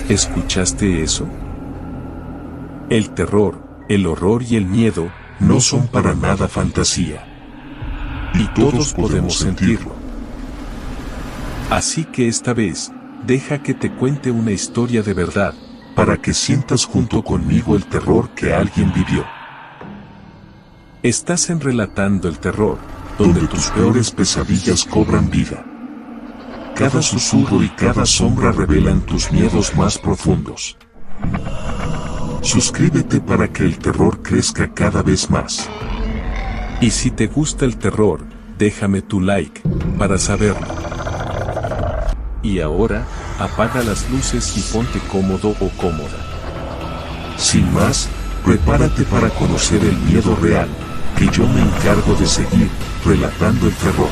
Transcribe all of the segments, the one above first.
¿Escuchaste eso? El terror, el horror y el miedo no son para nada fantasía. Y todos podemos sentirlo. Así que esta vez, deja que te cuente una historia de verdad, para que sientas junto conmigo el terror que alguien vivió. Estás en Relatando el Terror, donde tus peores pesadillas cobran vida. Cada susurro y cada sombra revelan tus miedos más profundos. Suscríbete para que el terror crezca cada vez más. Y si te gusta el terror, déjame tu like, para saberlo. Y ahora, apaga las luces y ponte cómodo o cómoda. Sin más, prepárate para conocer el miedo real, que yo me encargo de seguir, relatando el terror.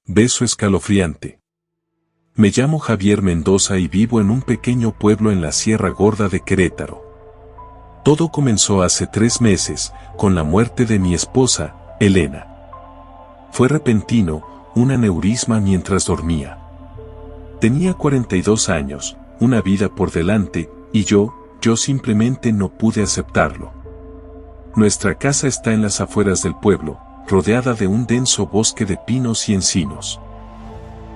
Beso escalofriante. Me llamo Javier Mendoza y vivo en un pequeño pueblo en la Sierra Gorda de Querétaro. Todo comenzó hace 3 meses, con la muerte de mi esposa, Elena. Fue repentino, un aneurisma mientras dormía. Tenía 42 años, una vida por delante, y yo simplemente no pude aceptarlo. Nuestra casa está en las afueras del pueblo, rodeada de un denso bosque de pinos y encinos.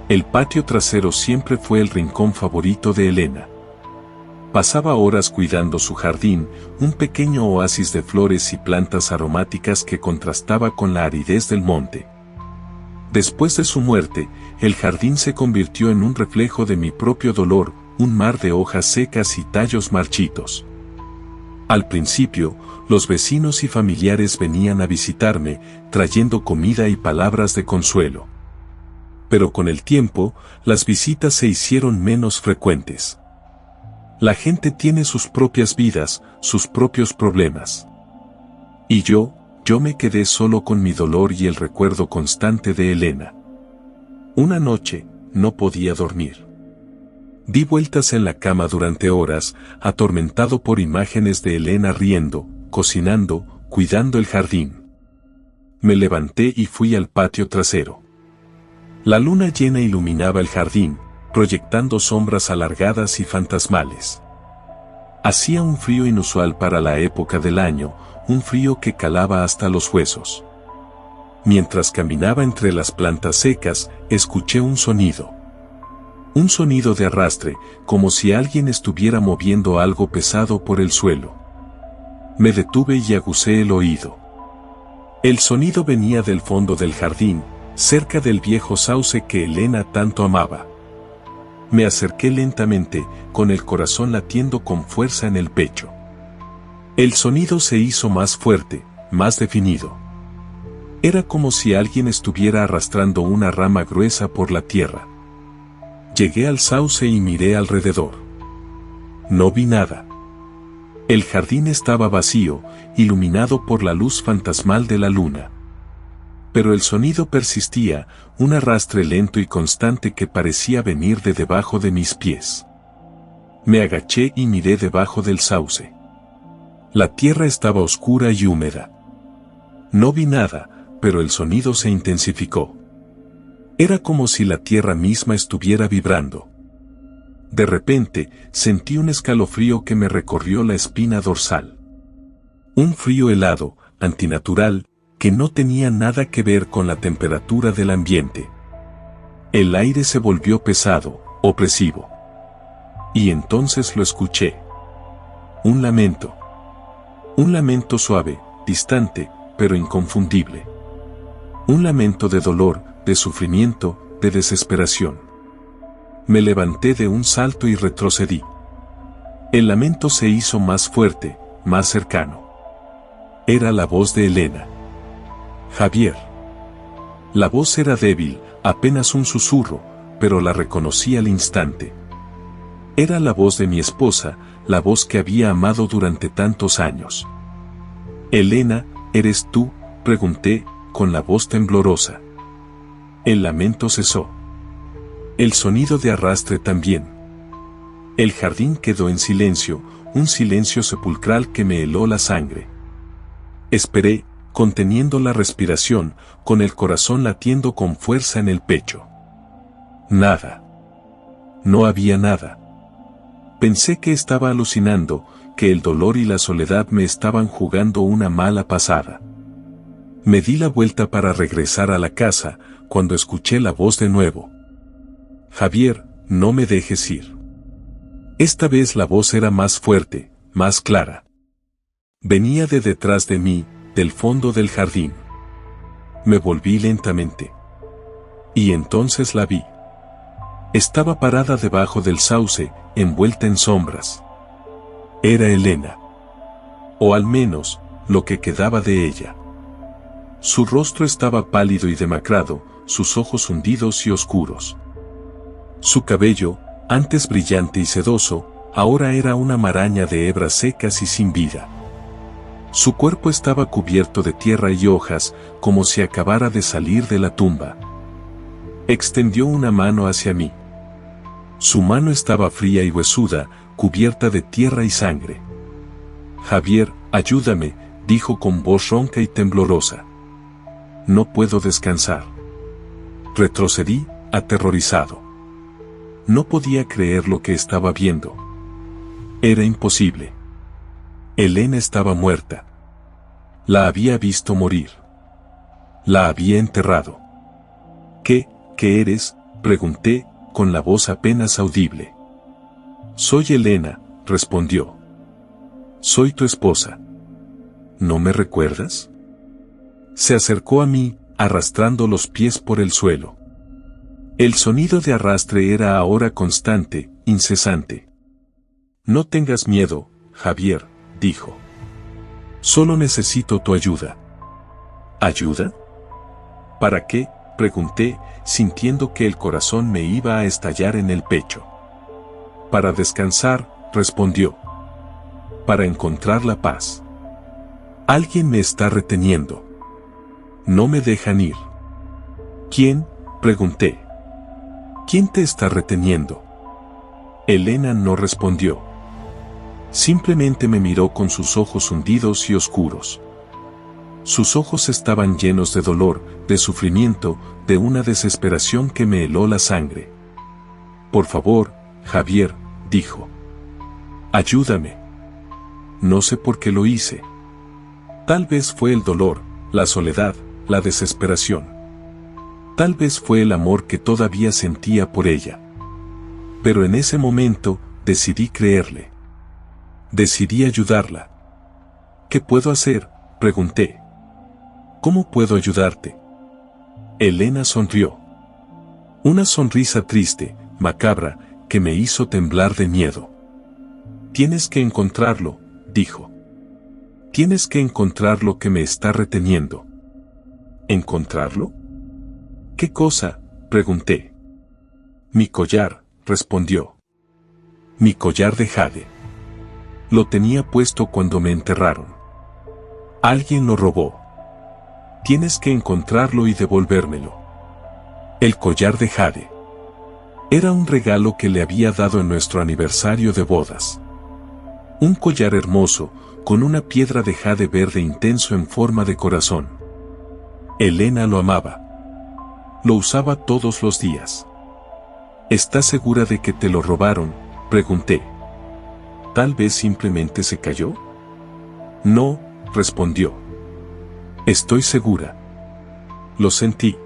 El patio trasero siempre fue el rincón favorito de Elena. Pasaba horas cuidando su jardín, un pequeño oasis de flores y plantas aromáticas que contrastaba con la aridez del monte. Después de su muerte, el jardín se convirtió en un reflejo de mi propio dolor, un mar de hojas secas y tallos marchitos. Al principio, los vecinos y familiares venían a visitarme, trayendo comida y palabras de consuelo. Pero con el tiempo, las visitas se hicieron menos frecuentes. La gente tiene sus propias vidas, sus propios problemas. Y yo me quedé solo con mi dolor y el recuerdo constante de Elena. Una noche, no podía dormir. Di vueltas en la cama durante horas, atormentado por imágenes de Elena riendo, cocinando, cuidando el jardín. Me levanté y fui al patio trasero. La luna llena iluminaba el jardín, proyectando sombras alargadas y fantasmales. Hacía un frío inusual para la época del año, un frío que calaba hasta los huesos. Mientras caminaba entre las plantas secas, escuché un sonido. Un sonido de arrastre, como si alguien estuviera moviendo algo pesado por el suelo. Me detuve y aguzé el oído. El sonido venía del fondo del jardín, cerca del viejo sauce que Elena tanto amaba. Me acerqué lentamente, con el corazón latiendo con fuerza en el pecho. El sonido se hizo más fuerte, más definido. Era como si alguien estuviera arrastrando una rama gruesa por la tierra. Llegué al sauce y miré alrededor. No vi nada. El jardín estaba vacío, iluminado por la luz fantasmal de la luna. Pero el sonido persistía, un arrastre lento y constante que parecía venir de debajo de mis pies. Me agaché y miré debajo del sauce. La tierra estaba oscura y húmeda. No vi nada, pero el sonido se intensificó. Era como si la tierra misma estuviera vibrando. De repente, sentí un escalofrío que me recorrió la espina dorsal. Un frío helado, antinatural, que no tenía nada que ver con la temperatura del ambiente. El aire se volvió pesado, opresivo. Y entonces lo escuché. Un lamento. Un lamento suave, distante, pero inconfundible. Un lamento de dolor, de sufrimiento, de desesperación. Me levanté de un salto y retrocedí. El lamento se hizo más fuerte, más cercano. Era la voz de Elena. Javier. La voz era débil, apenas un susurro, pero la reconocí al instante. Era la voz de mi esposa, la voz que había amado durante tantos años. Elena, ¿eres tú?, pregunté, con la voz temblorosa. El lamento cesó. El sonido de arrastre también. El jardín quedó en silencio, un silencio sepulcral que me heló la sangre. Esperé, conteniendo la respiración, con el corazón latiendo con fuerza en el pecho. Nada. No había nada. Pensé que estaba alucinando, que el dolor y la soledad me estaban jugando una mala pasada. Me di la vuelta para regresar a la casa, cuando escuché la voz de nuevo. Javier, no me dejes ir. Esta vez la voz era más fuerte, más clara. Venía de detrás de mí, del fondo del jardín. Me volví lentamente. Y entonces la vi. Estaba parada debajo del sauce, envuelta en sombras. Era Elena. O al menos, lo que quedaba de ella. Su rostro estaba pálido y demacrado, sus ojos hundidos y oscuros. Su cabello, antes brillante y sedoso, ahora era una maraña de hebras secas y sin vida. Su cuerpo estaba cubierto de tierra y hojas, como si acabara de salir de la tumba. Extendió una mano hacia mí. Su mano estaba fría y huesuda, cubierta de tierra y sangre. Javier, ayúdame, dijo con voz ronca y temblorosa. No puedo descansar. Retrocedí, aterrorizado. No podía creer lo que estaba viendo. Era imposible. Elena estaba muerta. La había visto morir. La había enterrado. ¿Qué eres?, pregunté, con la voz apenas audible. Soy Elena, respondió. Soy tu esposa. ¿No me recuerdas? Se acercó a mí, arrastrando los pies por el suelo. El sonido de arrastre era ahora constante, incesante. No tengas miedo, Javier, dijo. Solo necesito tu ayuda. ¿Ayuda? ¿Para qué?, pregunté, sintiendo que el corazón me iba a estallar en el pecho. Para descansar, respondió. Para encontrar la paz. Alguien me está reteniendo. No me dejan ir. ¿Quién?, pregunté. ¿Quién te está reteniendo? Elena no respondió. Simplemente me miró con sus ojos hundidos y oscuros. Sus ojos estaban llenos de dolor, de sufrimiento, de una desesperación que me heló la sangre. Por favor, Javier, dijo. Ayúdame. No sé por qué lo hice. Tal vez fue el dolor, la soledad, la desesperación. Tal vez fue el amor que todavía sentía por ella. Pero en ese momento, decidí creerle. Decidí ayudarla. ¿Qué puedo hacer?, pregunté. ¿Cómo puedo ayudarte? Elena sonrió. Una sonrisa triste, macabra, que me hizo temblar de miedo. Tienes que encontrarlo, dijo. Tienes que encontrar lo que me está reteniendo. ¿Encontrarlo? ¿Qué cosa?, pregunté. Mi collar, respondió. Mi collar de jade. Lo tenía puesto cuando me enterraron. Alguien lo robó. Tienes que encontrarlo y devolvérmelo. El collar de jade. Era un regalo que le había dado en nuestro aniversario de bodas. Un collar hermoso, con una piedra de jade verde intenso en forma de corazón. Elena lo amaba. Lo usaba todos los días. ¿Estás segura de que te lo robaron?, pregunté. ¿Tal vez simplemente se cayó? No, respondió. Estoy segura. Lo sentí.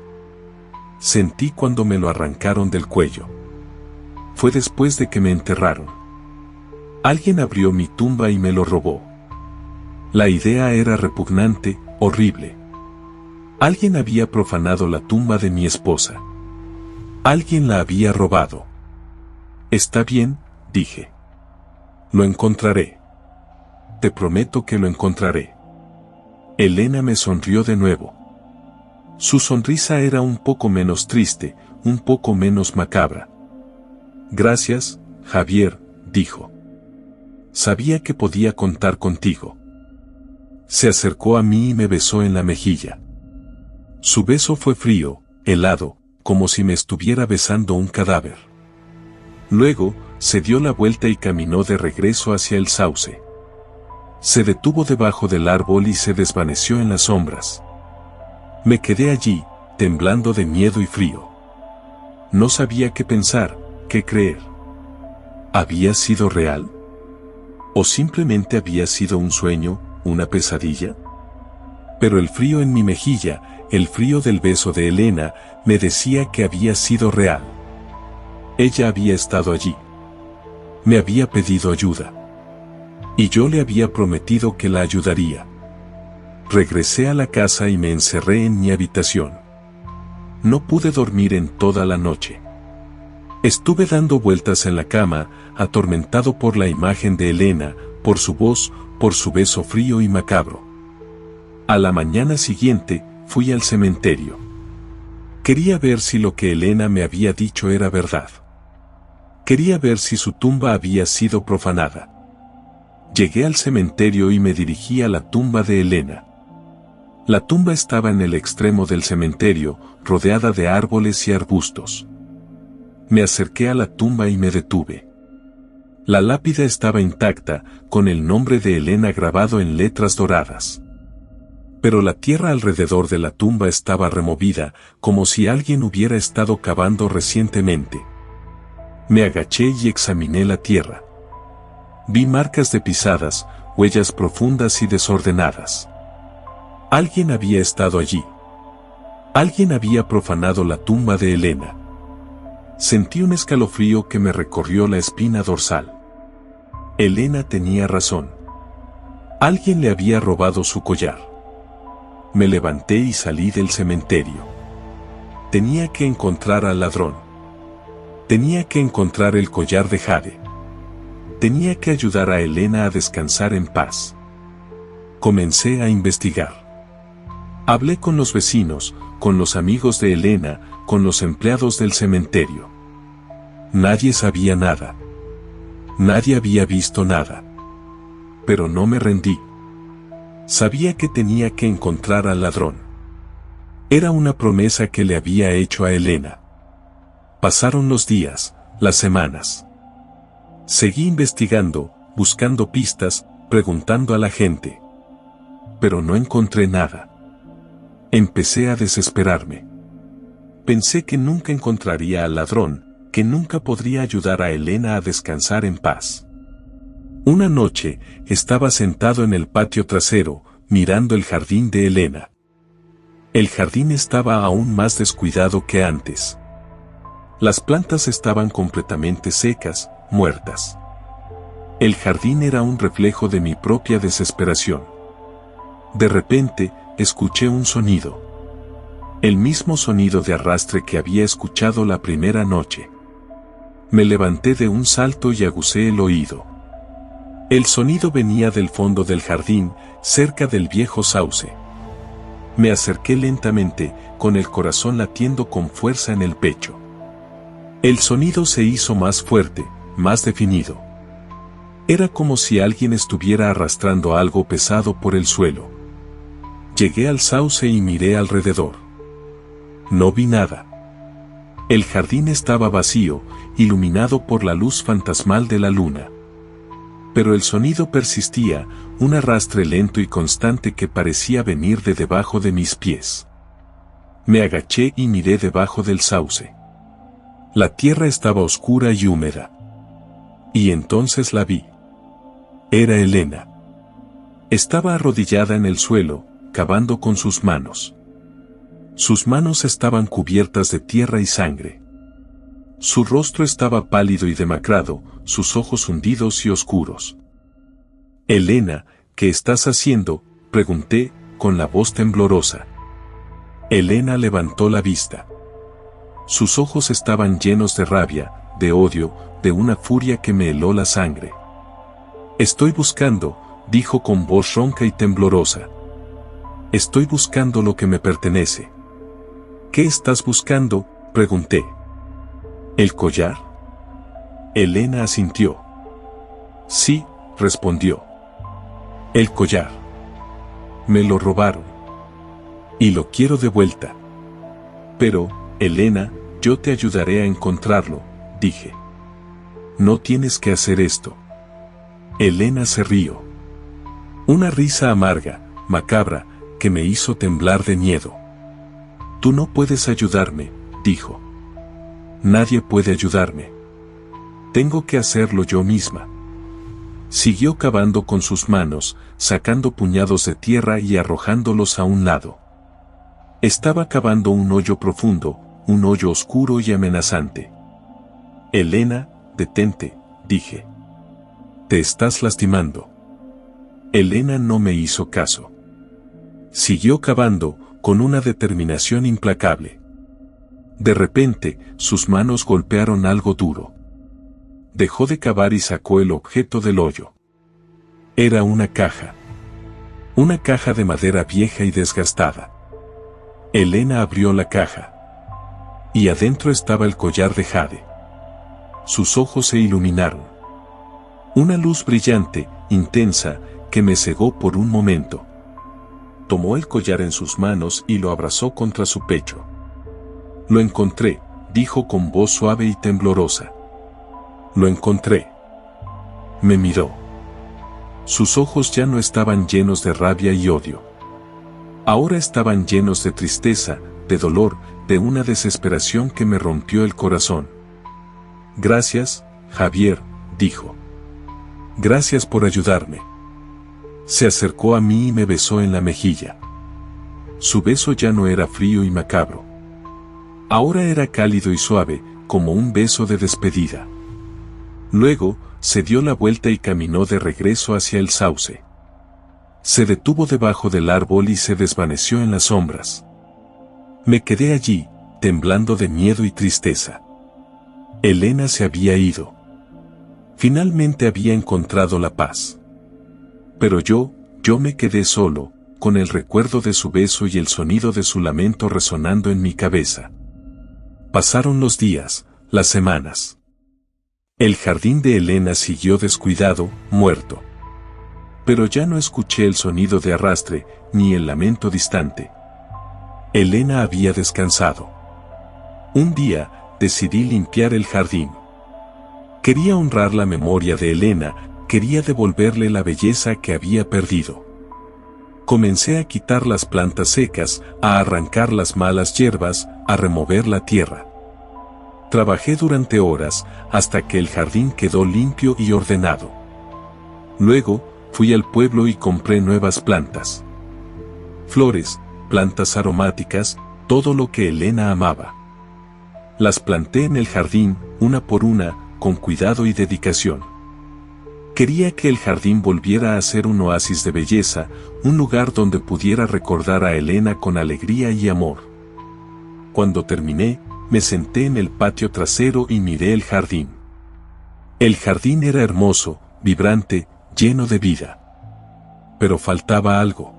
Sentí cuando me lo arrancaron del cuello. Fue después de que me enterraron. Alguien abrió mi tumba y me lo robó. La idea era repugnante, horrible. Alguien había profanado la tumba de mi esposa. Alguien la había robado. Está bien, dije. Lo encontraré. Te prometo que lo encontraré. Elena me sonrió de nuevo. Su sonrisa era un poco menos triste, un poco menos macabra. Gracias, Javier, dijo. Sabía que podía contar contigo. Se acercó a mí y me besó en la mejilla. Su beso fue frío, helado, como si me estuviera besando un cadáver. Luego, se dio la vuelta y caminó de regreso hacia el sauce. Se detuvo debajo del árbol y se desvaneció en las sombras. Me quedé allí, temblando de miedo y frío. No sabía qué pensar, qué creer. ¿Había sido real? ¿O simplemente había sido un sueño, una pesadilla? Pero el frío en mi mejilla, el frío del beso de Elena, me decía que había sido real. Ella había estado allí. Me había pedido ayuda. Y yo le había prometido que la ayudaría. Regresé a la casa y me encerré en mi habitación. No pude dormir en toda la noche. Estuve dando vueltas en la cama, atormentado por la imagen de Elena, por su voz, por su beso frío y macabro. A la mañana siguiente, fui al cementerio. Quería ver si lo que Elena me había dicho era verdad. Quería ver si su tumba había sido profanada. Llegué al cementerio y me dirigí a la tumba de Elena. La tumba estaba en el extremo del cementerio, rodeada de árboles y arbustos. Me acerqué a la tumba y me detuve. La lápida estaba intacta, con el nombre de Elena grabado en letras doradas. Pero la tierra alrededor de la tumba estaba removida, como si alguien hubiera estado cavando recientemente. Me agaché y examiné la tierra. Vi marcas de pisadas, huellas profundas y desordenadas. Alguien había estado allí. Alguien había profanado la tumba de Elena. Sentí un escalofrío que me recorrió la espina dorsal. Elena tenía razón. Alguien le había robado su collar. Me levanté y salí del cementerio. Tenía que encontrar al ladrón. Tenía que encontrar el collar de jade. Tenía que ayudar a Elena a descansar en paz. Comencé a investigar. Hablé con los vecinos, con los amigos de Elena, con los empleados del cementerio. Nadie sabía nada. Nadie había visto nada. Pero no me rendí. Sabía que tenía que encontrar al ladrón. Era una promesa que le había hecho a Elena. Pasaron los días, las semanas. Seguí investigando, buscando pistas, preguntando a la gente. Pero no encontré nada. Empecé a desesperarme. Pensé que nunca encontraría al ladrón, que nunca podría ayudar a Elena a descansar en paz. Una noche, estaba sentado en el patio trasero, mirando el jardín de Elena. El jardín estaba aún más descuidado que antes. Las plantas estaban completamente secas, muertas. El jardín era un reflejo de mi propia desesperación. De repente, escuché un sonido. El mismo sonido de arrastre que había escuchado la primera noche. Me levanté de un salto y aguzé el oído. El sonido venía del fondo del jardín, cerca del viejo sauce. Me acerqué lentamente, con el corazón latiendo con fuerza en el pecho. El sonido se hizo más fuerte, más definido. Era como si alguien estuviera arrastrando algo pesado por el suelo. Llegué al sauce y miré alrededor. No vi nada. El jardín estaba vacío, iluminado por la luz fantasmal de la luna. Pero el sonido persistía, un arrastre lento y constante que parecía venir de debajo de mis pies. Me agaché y miré debajo del sauce. La tierra estaba oscura y húmeda. Y entonces la vi. Era Elena. Estaba arrodillada en el suelo, cavando con sus manos. Sus manos estaban cubiertas de tierra y sangre. Su rostro estaba pálido y demacrado, sus ojos hundidos y oscuros. Elena, ¿qué estás haciendo?, pregunté, con la voz temblorosa. Elena levantó la vista. Sus ojos estaban llenos de rabia, de odio, de una furia que me heló la sangre. Estoy buscando, dijo con voz ronca y temblorosa. Estoy buscando lo que me pertenece. ¿Qué estás buscando?, pregunté. ¿El collar? Elena asintió. Sí, respondió. El collar. Me lo robaron. Y lo quiero de vuelta. Pero, Elena, yo te ayudaré a encontrarlo, dije. No tienes que hacer esto. Elena se rió. Una risa amarga, macabra, que me hizo temblar de miedo. Tú no puedes ayudarme, dijo. Nadie puede ayudarme. Tengo que hacerlo yo misma. Siguió cavando con sus manos, sacando puñados de tierra y arrojándolos a un lado. Estaba cavando un hoyo profundo, un hoyo oscuro y amenazante. Elena, detente, dije. Te estás lastimando. Elena no me hizo caso. Siguió cavando, con una determinación implacable. De repente, sus manos golpearon algo duro. Dejó de cavar y sacó el objeto del hoyo. Era una caja. Una caja de madera vieja y desgastada. Elena abrió la caja. Y adentro estaba el collar de jade. Sus ojos se iluminaron. Una luz brillante, intensa, que me cegó por un momento. Tomó el collar en sus manos y lo abrazó contra su pecho. Lo encontré, dijo con voz suave y temblorosa. Lo encontré. Me miró. Sus ojos ya no estaban llenos de rabia y odio. Ahora estaban llenos de tristeza, de dolor, de una desesperación que me rompió el corazón. Gracias, Javier, dijo. Gracias por ayudarme. Se acercó a mí y me besó en la mejilla. Su beso ya no era frío y macabro. Ahora era cálido y suave, como un beso de despedida. Luego, se dio la vuelta y caminó de regreso hacia el sauce. Se detuvo debajo del árbol y se desvaneció en las sombras. Me quedé allí, temblando de miedo y tristeza. Elena se había ido. Finalmente había encontrado la paz. Pero yo me quedé solo, con el recuerdo de su beso y el sonido de su lamento resonando en mi cabeza. Pasaron los días, las semanas. El jardín de Elena siguió descuidado, muerto. Pero ya no escuché el sonido de arrastre, ni el lamento distante. Elena había descansado. Un día, decidí limpiar el jardín. Quería honrar la memoria de Elena, quería devolverle la belleza que había perdido. Comencé a quitar las plantas secas, a arrancar las malas hierbas, a remover la tierra. Trabajé durante horas, hasta que el jardín quedó limpio y ordenado. Luego, fui al pueblo y compré nuevas plantas. Flores, plantas aromáticas, todo lo que Elena amaba. Las planté en el jardín, una por una, con cuidado y dedicación. Quería que el jardín volviera a ser un oasis de belleza, un lugar donde pudiera recordar a Elena con alegría y amor. Cuando terminé, me senté en el patio trasero y miré el jardín. El jardín era hermoso, vibrante, lleno de vida. Pero faltaba algo.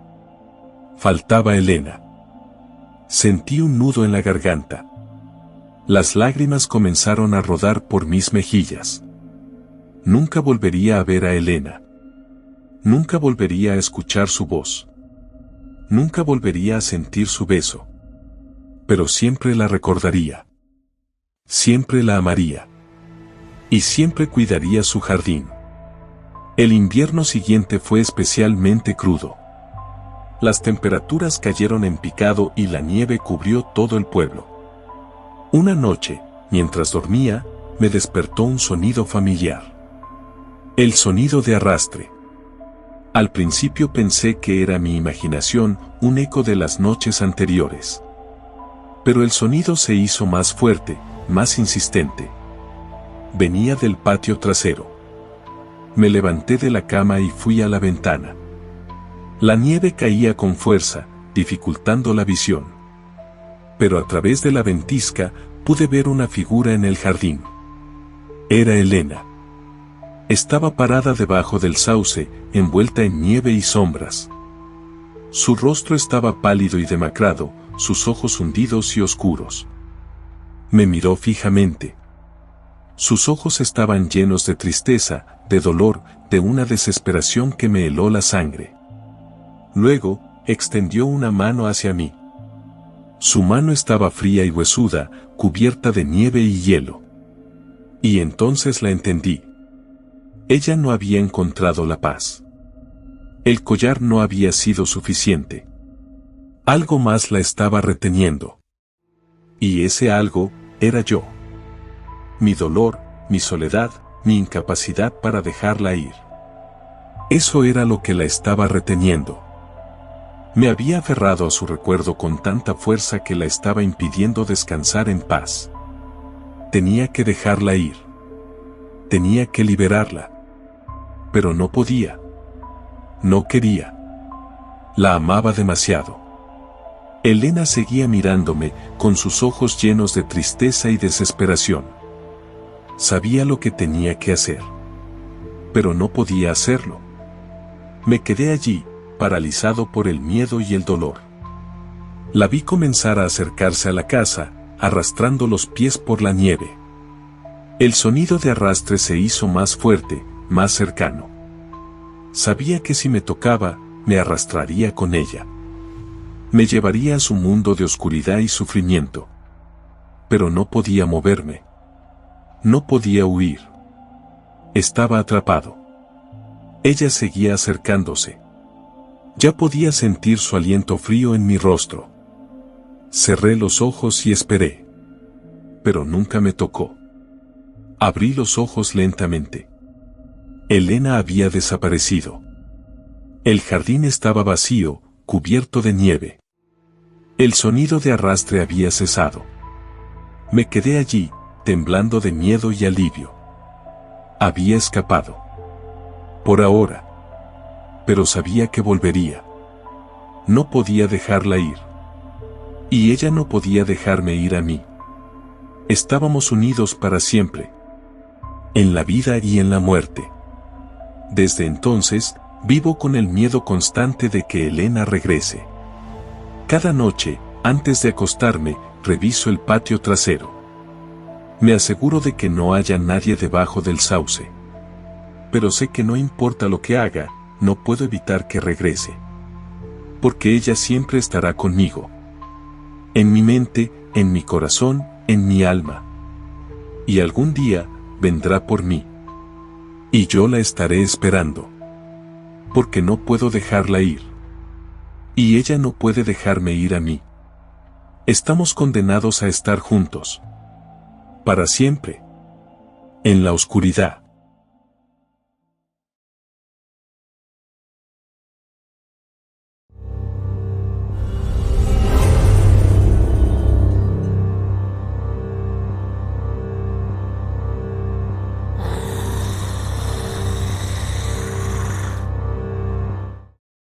Faltaba Elena. Sentí un nudo en la garganta. Las lágrimas comenzaron a rodar por mis mejillas. Nunca volvería a ver a Elena. Nunca volvería a escuchar su voz. Nunca volvería a sentir su beso. Pero siempre la recordaría. Siempre la amaría. Y siempre cuidaría su jardín. El invierno siguiente fue especialmente crudo. Las temperaturas cayeron en picado y la nieve cubrió todo el pueblo. Una noche, mientras dormía, me despertó un sonido familiar. El sonido de arrastre. Al principio pensé que era mi imaginación, un eco de las noches anteriores. Pero el sonido se hizo más fuerte, más insistente. Venía del patio trasero. Me levanté de la cama y fui a la ventana. La nieve caía con fuerza, dificultando la visión. Pero a través de la ventisca, pude ver una figura en el jardín. Era Elena. Estaba parada debajo del sauce, envuelta en nieve y sombras. Su rostro estaba pálido y demacrado, sus ojos hundidos y oscuros. Me miró fijamente. Sus ojos estaban llenos de tristeza, de dolor, de una desesperación que me heló la sangre. Luego, extendió una mano hacia mí. Su mano estaba fría y huesuda, cubierta de nieve y hielo. Y entonces la entendí. Ella no había encontrado la paz. El collar no había sido suficiente. Algo más la estaba reteniendo. Y ese algo era yo. Mi dolor, mi soledad, mi incapacidad para dejarla ir. Eso era lo que la estaba reteniendo. Me había aferrado a su recuerdo con tanta fuerza que la estaba impidiendo descansar en paz. Tenía que dejarla ir. Tenía que liberarla. Pero no podía. No quería. La amaba demasiado. Elena seguía mirándome con sus ojos llenos de tristeza y desesperación. Sabía lo que tenía que hacer. Pero no podía hacerlo. Me quedé allí, paralizado por el miedo y el dolor. La vi comenzar a acercarse a la casa, arrastrando los pies por la nieve. El sonido de arrastre se hizo más fuerte, más cercano. Sabía que si me tocaba, me arrastraría con ella. Me llevaría a su mundo de oscuridad y sufrimiento. Pero no podía moverme. No podía huir. Estaba atrapado. Ella seguía acercándose. Ya podía sentir su aliento frío en mi rostro. Cerré los ojos y esperé. Pero nunca me tocó. Abrí los ojos lentamente. Elena había desaparecido. El jardín estaba vacío, cubierto de nieve. El sonido de arrastre había cesado. Me quedé allí, temblando de miedo y alivio. Había escapado. Por ahora. Pero sabía que volvería. No podía dejarla ir. Y ella no podía dejarme ir a mí. Estábamos unidos para siempre. En la vida y en la muerte. Desde entonces, vivo con el miedo constante de que Elena regrese. Cada noche, antes de acostarme, reviso el patio trasero. Me aseguro de que no haya nadie debajo del sauce. Pero sé que no importa lo que haga, no puedo evitar que regrese. Porque ella siempre estará conmigo. En mi mente, en mi corazón, en mi alma. Y algún día, vendrá por mí. Y yo la estaré esperando. Porque no puedo dejarla ir. Y ella no puede dejarme ir a mí. Estamos condenados a estar juntos. Para siempre. En la oscuridad.